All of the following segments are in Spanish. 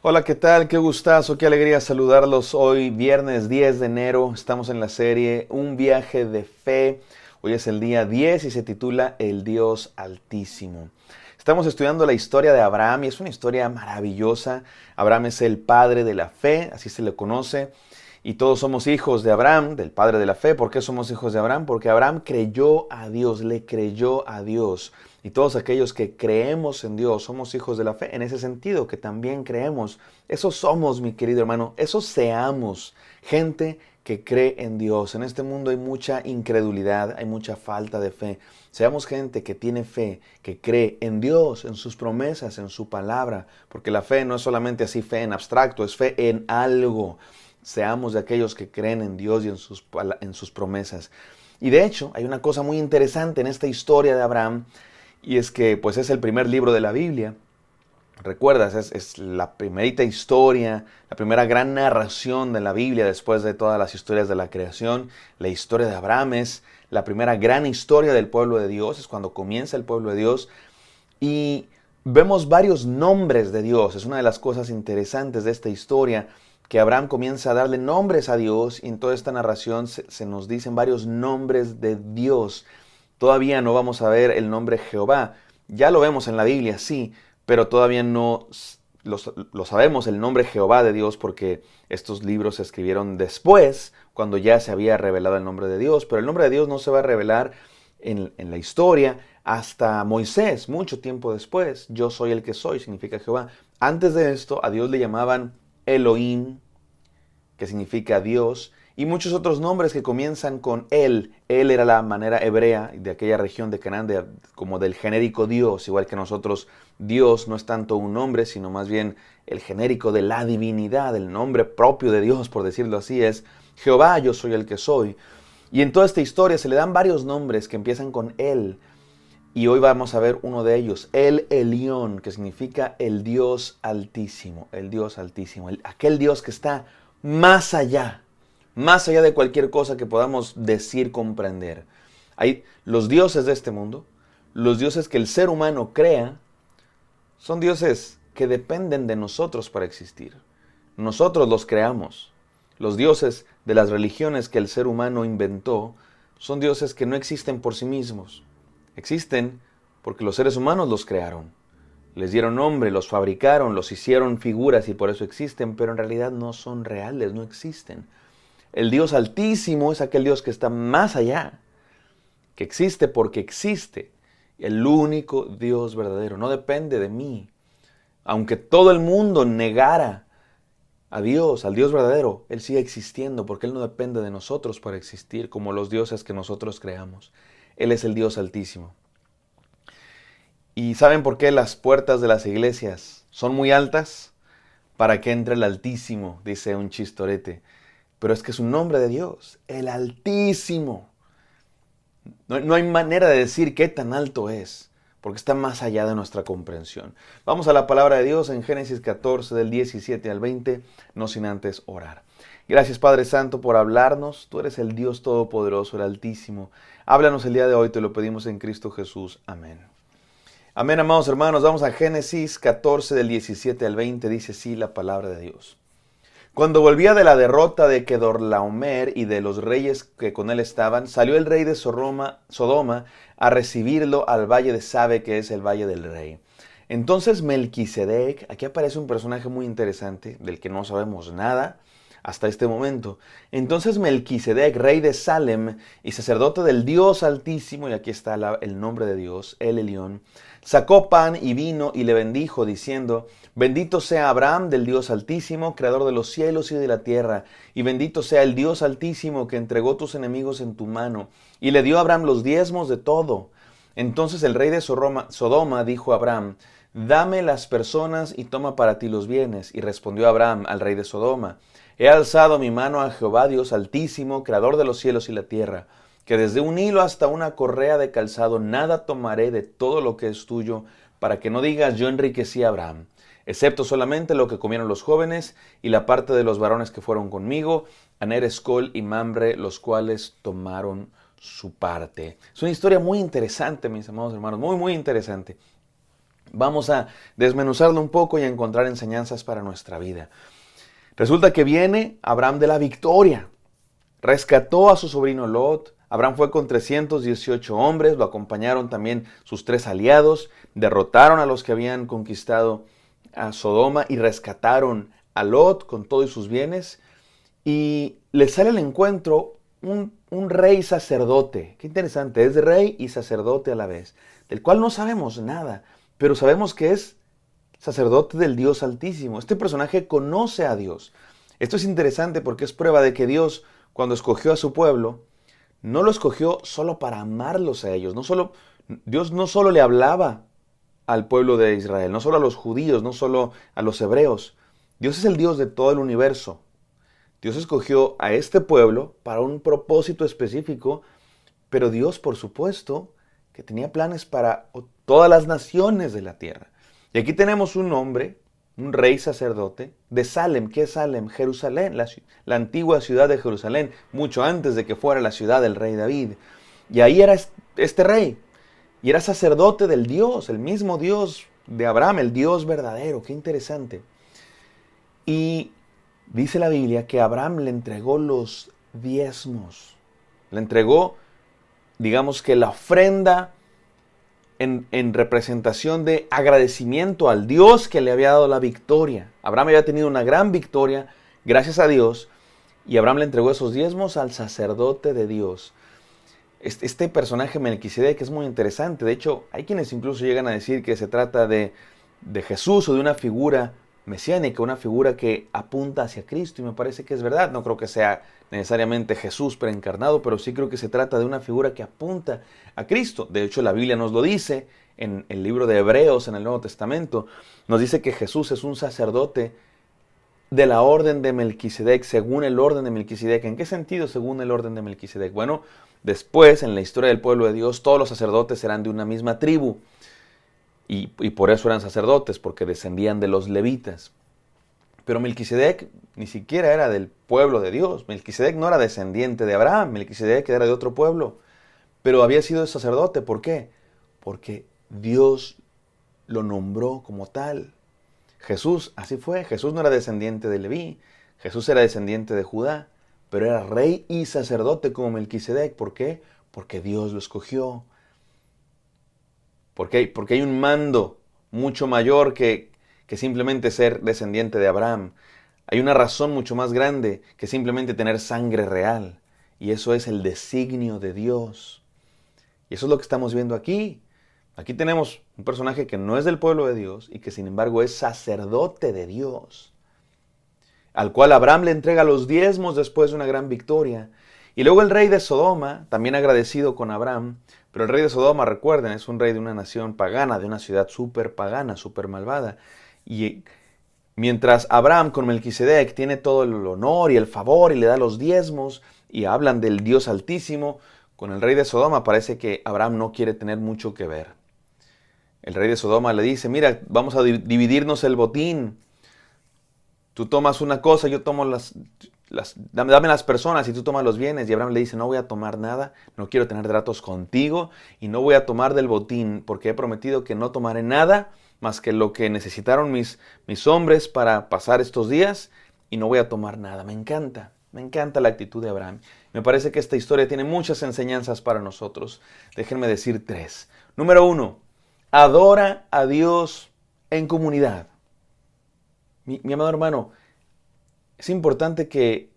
Hola, ¿qué tal? Qué gustazo, qué alegría saludarlos hoy, viernes 10 de enero. Estamos en la serie Un viaje de fe. Hoy es el día 10 y se titula El Dios Altísimo. Estamos estudiando la historia de Abraham y es una historia maravillosa. Abraham es el padre de la fe, así se le conoce. Y todos somos hijos de Abraham, del padre de la fe. ¿Por qué somos hijos de Abraham? Porque Abraham creyó a Dios, le creyó a Dios. Y todos aquellos que creemos en Dios somos hijos de la fe. En ese sentido, que también creemos. Eso somos, mi querido hermano. Eso seamos. Gente que cree en Dios. En este mundo hay mucha incredulidad, hay mucha falta de fe. Seamos gente que tiene fe, que cree en Dios, en sus promesas, en su palabra. Porque la fe no es solamente así fe en abstracto, es fe en algo. Seamos de aquellos que creen en Dios y en sus promesas. Y de hecho, hay una cosa muy interesante en esta historia de Abraham, y es que pues es el primer libro de la Biblia. Recuerdas, es la primerita historia, la primera gran narración de la Biblia después de todas las historias de la creación. La historia de Abraham es la primera gran historia del pueblo de Dios, es cuando comienza el pueblo de Dios. Y vemos varios nombres de Dios. Es una de las cosas interesantes de esta historia, que Abraham comienza a darle nombres a Dios y en toda esta narración se nos dicen varios nombres de Dios. Todavía no vamos a ver el nombre Jehová. Ya lo vemos en la Biblia, sí, pero todavía no lo sabemos el nombre Jehová de Dios porque estos libros se escribieron después, cuando ya se había revelado el nombre de Dios. Pero el nombre de Dios no se va a revelar en la historia hasta Moisés, mucho tiempo después. Yo soy el que soy, significa Jehová. Antes de esto, a Dios le llamaban Elohim, que significa Dios, y muchos otros nombres que comienzan con él. Él era la manera hebrea de aquella región de Canaán, como del genérico Dios, igual que nosotros. Dios no es tanto un nombre, sino más bien el genérico de la divinidad, el nombre propio de Dios, por decirlo así, es Jehová, yo soy el que soy. Y en toda esta historia se le dan varios nombres que empiezan con él. Y hoy vamos a ver uno de ellos, el Elión, que significa el Dios Altísimo, aquel Dios que está más allá de cualquier cosa que podamos decir, comprender. Hay los dioses de este mundo, los dioses que el ser humano crea, son dioses que dependen de nosotros para existir. Nosotros los creamos. Los dioses de las religiones que el ser humano inventó son dioses que no existen por sí mismos. Existen porque los seres humanos los crearon. Les dieron nombre, los fabricaron, los hicieron figuras y por eso existen, pero en realidad no son reales, no existen. El Dios Altísimo es aquel Dios que está más allá, que existe porque existe. El único Dios verdadero, no depende de mí. Aunque todo el mundo negara a Dios, al Dios verdadero, Él sigue existiendo porque Él no depende de nosotros para existir como los dioses que nosotros creamos. Él es el Dios Altísimo. ¿Y saben por qué las puertas de las iglesias son muy altas? Para que entre el Altísimo, dice un chistorete. Pero es que es un nombre de Dios, el Altísimo. No hay manera de decir qué tan alto es, porque está más allá de nuestra comprensión. Vamos a la palabra de Dios en Génesis 14, del 17 al 20, no sin antes orar. Gracias, Padre Santo, por hablarnos. Tú eres el Dios Todopoderoso, el Altísimo. Háblanos el día de hoy, te lo pedimos en Cristo Jesús. Amén. Amén, amados hermanos. Vamos a Génesis 14, del 17 al 20. Dice así la palabra de Dios. Cuando volvía de la derrota de Kedorlaomer y de los reyes que con él estaban, salió el rey de Sodoma a recibirlo al valle de Sabe, que es el valle del rey. Entonces Melquisedec, aquí aparece un personaje muy interesante, del que no sabemos nada hasta este momento. Entonces Melquisedec, rey de Salem y sacerdote del Dios Altísimo, y aquí está el nombre de Dios, el Elión, sacó pan y vino y le bendijo, diciendo: Bendito sea Abraham del Dios Altísimo, creador de los cielos y de la tierra, y bendito sea el Dios Altísimo que entregó tus enemigos en tu mano, y le dio a Abraham los diezmos de todo. Entonces el rey de Sodoma dijo a Abraham: Dame las personas y toma para ti los bienes. Y respondió Abraham al rey de Sodoma: He alzado mi mano a Jehová Dios Altísimo, creador de los cielos y la tierra, que desde un hilo hasta una correa de calzado nada tomaré de todo lo que es tuyo, para que no digas: yo enriquecí a Abraham, excepto solamente lo que comieron los jóvenes y la parte de los varones que fueron conmigo, Aner, Escol y Mamre, los cuales tomaron su parte. Es una historia muy interesante, mis amados hermanos, muy, muy interesante. Vamos a desmenuzarlo un poco y a encontrar enseñanzas para nuestra vida. Resulta que viene Abraham de la victoria. Rescató a su sobrino Lot. Abraham fue con 318 hombres, lo acompañaron también sus 3 aliados, derrotaron a los que habían conquistado a Sodoma y rescataron a Lot con todos sus bienes. Y le sale al encuentro un rey sacerdote. Qué interesante, es rey y sacerdote a la vez, del cual no sabemos nada, pero sabemos que es sacerdote del Dios Altísimo. Este personaje conoce a Dios. Esto es interesante porque es prueba de que Dios, cuando escogió a su pueblo, no lo escogió solo para amarlos a ellos. Dios no solo le hablaba al pueblo de Israel, no solo a los judíos, no solo a los hebreos. Dios es el Dios de todo el universo. Dios escogió a este pueblo para un propósito específico, pero Dios, por supuesto, que tenía planes para todas las naciones de la tierra. Y aquí tenemos un hombre, un rey sacerdote, de Salem. ¿Qué es Salem? Jerusalén, la antigua ciudad de Jerusalén, mucho antes de que fuera la ciudad del rey David. Y ahí era este rey, y era sacerdote del Dios, el mismo Dios de Abraham, el Dios verdadero. Qué interesante. Y dice la Biblia que Abraham le entregó los diezmos. Le entregó, digamos que la ofrenda en representación de agradecimiento al Dios que le había dado la victoria. Abraham había tenido una gran victoria, gracias a Dios, y Abraham le entregó esos diezmos al sacerdote de Dios. Este personaje Melquisedec es muy interesante. De hecho, hay quienes incluso llegan a decir que se trata de Jesús o de una figura mesiánica, una figura que apunta hacia Cristo, y me parece que es verdad. No creo que sea necesariamente Jesús preencarnado, pero sí creo que se trata de una figura que apunta a Cristo. De hecho, la Biblia nos lo dice en el libro de Hebreos, en el Nuevo Testamento. Nos dice que Jesús es un sacerdote de la orden de Melquisedec, según el orden de Melquisedec. ¿En qué sentido según el orden de Melquisedec? Bueno, después, en la historia del pueblo de Dios, todos los sacerdotes eran de una misma tribu. Y por eso eran sacerdotes, porque descendían de los levitas. Pero Melquisedec ni siquiera era del pueblo de Dios. Melquisedec no era descendiente de Abraham. Melquisedec era de otro pueblo. Pero había sido sacerdote. ¿Por qué? Porque Dios lo nombró como tal. Jesús, así fue. Jesús no era descendiente de Leví. Jesús era descendiente de Judá. Pero era rey y sacerdote como Melquisedec. ¿Por qué? Porque Dios lo escogió. Porque hay un mando mucho mayor que simplemente ser descendiente de Abraham. Hay una razón mucho más grande que simplemente tener sangre real. Y eso es el designio de Dios. Y eso es lo que estamos viendo aquí. Aquí tenemos un personaje que no es del pueblo de Dios y que sin embargo es sacerdote de Dios, al cual Abraham le entrega los diezmos después de una gran victoria. Y luego el rey de Sodoma, también agradecido con Abraham, pero el rey de Sodoma, recuerden, es un rey de una nación pagana, de una ciudad súper pagana, súper malvada. Y mientras Abraham con Melquisedec tiene todo el honor y el favor y le da los diezmos y hablan del Dios Altísimo, con el rey de Sodoma parece que Abraham no quiere tener mucho que ver. El rey de Sodoma le dice, mira, vamos a dividirnos el botín. Tú tomas una cosa, yo tomo dame las personas y tú tomas los bienes. Y Abraham le dice, no voy a tomar nada, no quiero tener tratos contigo y no voy a tomar del botín porque he prometido que no tomaré nada más que lo que necesitaron mis hombres para pasar estos días y no voy a tomar nada. Me encanta la actitud de Abraham. Me parece que esta historia tiene muchas enseñanzas para nosotros. Déjenme decir 3. Número 1, adora a Dios en comunidad. Mi amado hermano, es importante que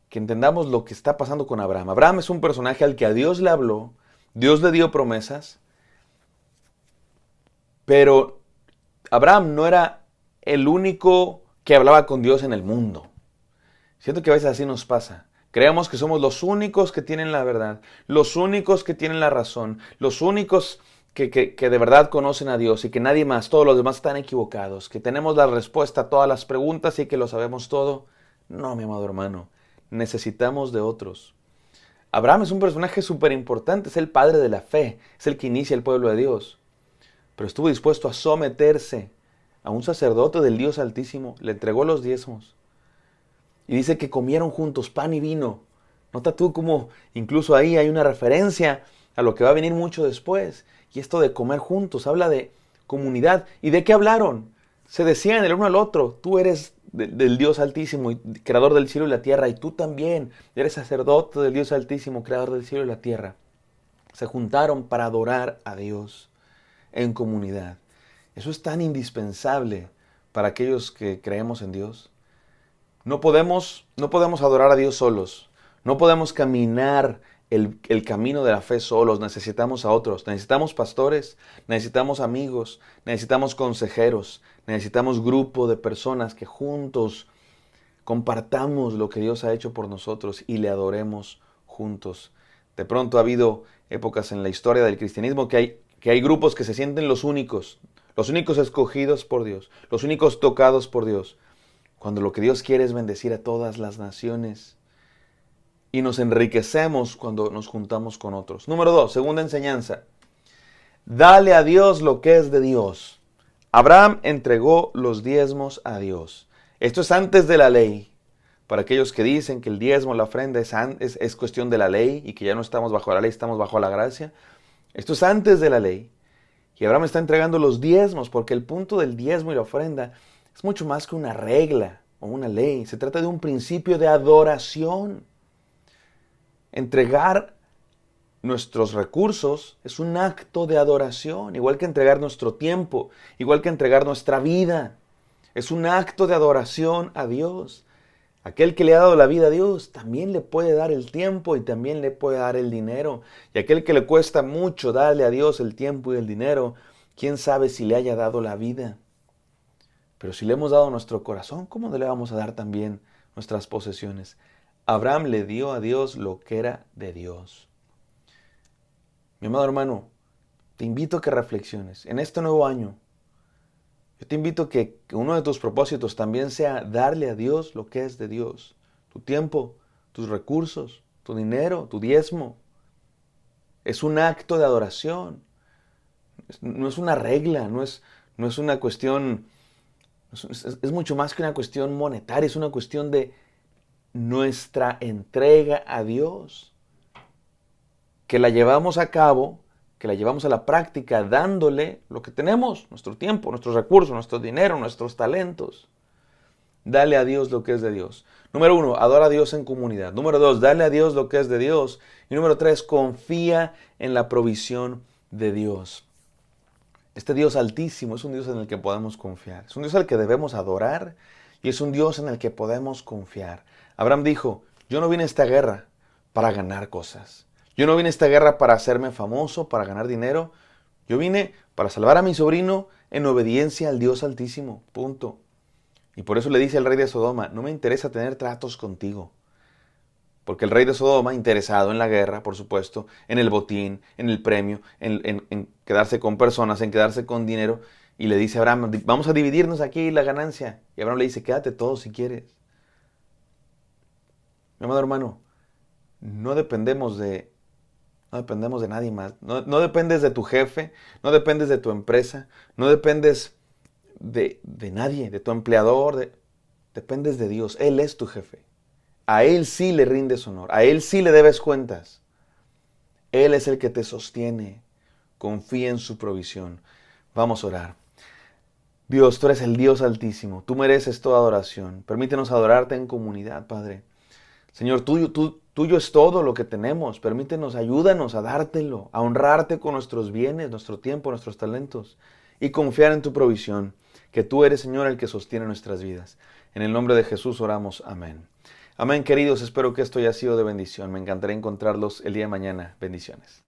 entendamos lo que está pasando con Abraham. Abraham es un personaje al que a Dios le habló, Dios le dio promesas, pero Abraham no era el único que hablaba con Dios en el mundo. Siento que a veces así nos pasa. Creemos que somos los únicos que tienen la verdad, los únicos que tienen la razón, los únicos que de verdad conocen a Dios y que nadie más, todos los demás están equivocados, que tenemos la respuesta a todas las preguntas y que lo sabemos todo. No, mi amado hermano, necesitamos de otros. Abraham es un personaje súper importante, es el padre de la fe, es el que inicia el pueblo de Dios. Pero estuvo dispuesto a someterse a un sacerdote del Dios Altísimo, le entregó los diezmos. Y dice que comieron juntos pan y vino. Nota tú cómo incluso ahí hay una referencia a lo que va a venir mucho después. Y esto de comer juntos habla de comunidad. ¿Y de qué hablaron? Se decían el uno al otro, tú eres del Dios Altísimo, creador del cielo y la tierra, y tú también eres sacerdote del Dios Altísimo, creador del cielo y la tierra. Se juntaron para adorar a Dios en comunidad. Eso es tan indispensable para aquellos que creemos en Dios. No podemos adorar a Dios solos. No podemos caminar el camino de la fe solos. Necesitamos a otros. Necesitamos pastores, necesitamos amigos, necesitamos consejeros, necesitamos grupo de personas que juntos compartamos lo que Dios ha hecho por nosotros y le adoremos juntos. De pronto ha habido épocas en la historia del cristianismo que hay grupos que se sienten los únicos escogidos por Dios, los únicos tocados por Dios, cuando lo que Dios quiere es bendecir a todas las naciones. Y nos enriquecemos cuando nos juntamos con otros. Número 2, segunda enseñanza. Dale a Dios lo que es de Dios. Abraham entregó los diezmos a Dios. Esto es antes de la ley. Para aquellos que dicen que el diezmo, la ofrenda es cuestión de la ley y que ya no estamos bajo la ley, estamos bajo la gracia. Esto es antes de la ley. Y Abraham está entregando los diezmos porque el punto del diezmo y la ofrenda es mucho más que una regla o una ley. Se trata de un principio de adoración. Entregar nuestros recursos es un acto de adoración, igual que entregar nuestro tiempo, igual que entregar nuestra vida. Es un acto de adoración a Dios. Aquel que le ha dado la vida a Dios también le puede dar el tiempo y también le puede dar el dinero. Y aquel que le cuesta mucho darle a Dios el tiempo y el dinero, quién sabe si le haya dado la vida. Pero si le hemos dado nuestro corazón, ¿cómo no le vamos a dar también nuestras posesiones? Abraham le dio a Dios lo que era de Dios. Mi amado hermano, te invito a que reflexiones. En este nuevo año, yo te invito a que uno de tus propósitos también sea darle a Dios lo que es de Dios. Tu tiempo, tus recursos, tu dinero, tu diezmo. Es un acto de adoración. No es una regla, no es una cuestión, es mucho más que una cuestión monetaria, es una cuestión de nuestra entrega a Dios, que la llevamos a cabo, que la llevamos a la práctica dándole lo que tenemos, nuestro tiempo, nuestros recursos, nuestro dinero, nuestros talentos. Dale a Dios lo que es de Dios. Número 1, adora a Dios en comunidad. Número 2, dale a Dios lo que es de Dios. Y número 3, confía en la provisión de Dios. Este Dios altísimo es un Dios en el que podemos confiar. Es un Dios al que debemos adorar y es un Dios en el que podemos confiar. Abraham dijo, yo no vine a esta guerra para ganar cosas. Yo no vine a esta guerra para hacerme famoso, para ganar dinero. Yo vine para salvar a mi sobrino en obediencia al Dios Altísimo. Punto. Y por eso le dice al rey de Sodoma, no me interesa tener tratos contigo. Porque el rey de Sodoma, interesado en la guerra, por supuesto, en el botín, en el premio, en quedarse con personas, en quedarse con dinero, y le dice a Abraham, vamos a dividirnos aquí la ganancia. Y Abraham le dice, quédate todo si quieres. Mi amado hermano, no dependemos de nadie más. No dependes de tu jefe, no dependes de tu empresa, no dependes de nadie, de tu empleador. Dependes de Dios. Él es tu jefe. A Él sí le rindes honor. A Él sí le debes cuentas. Él es el que te sostiene. Confía en su provisión. Vamos a orar. Dios, tú eres el Dios altísimo. Tú mereces toda adoración. Permítenos adorarte en comunidad, Padre. Señor, tuyo es todo lo que tenemos. Permítenos, ayúdanos a dártelo, a honrarte con nuestros bienes, nuestro tiempo, nuestros talentos y confiar en tu provisión, que tú eres, Señor, el que sostiene nuestras vidas. En el nombre de Jesús oramos. Amén. Amén, queridos. Espero que esto haya sido de bendición. Me encantaría encontrarlos el día de mañana. Bendiciones.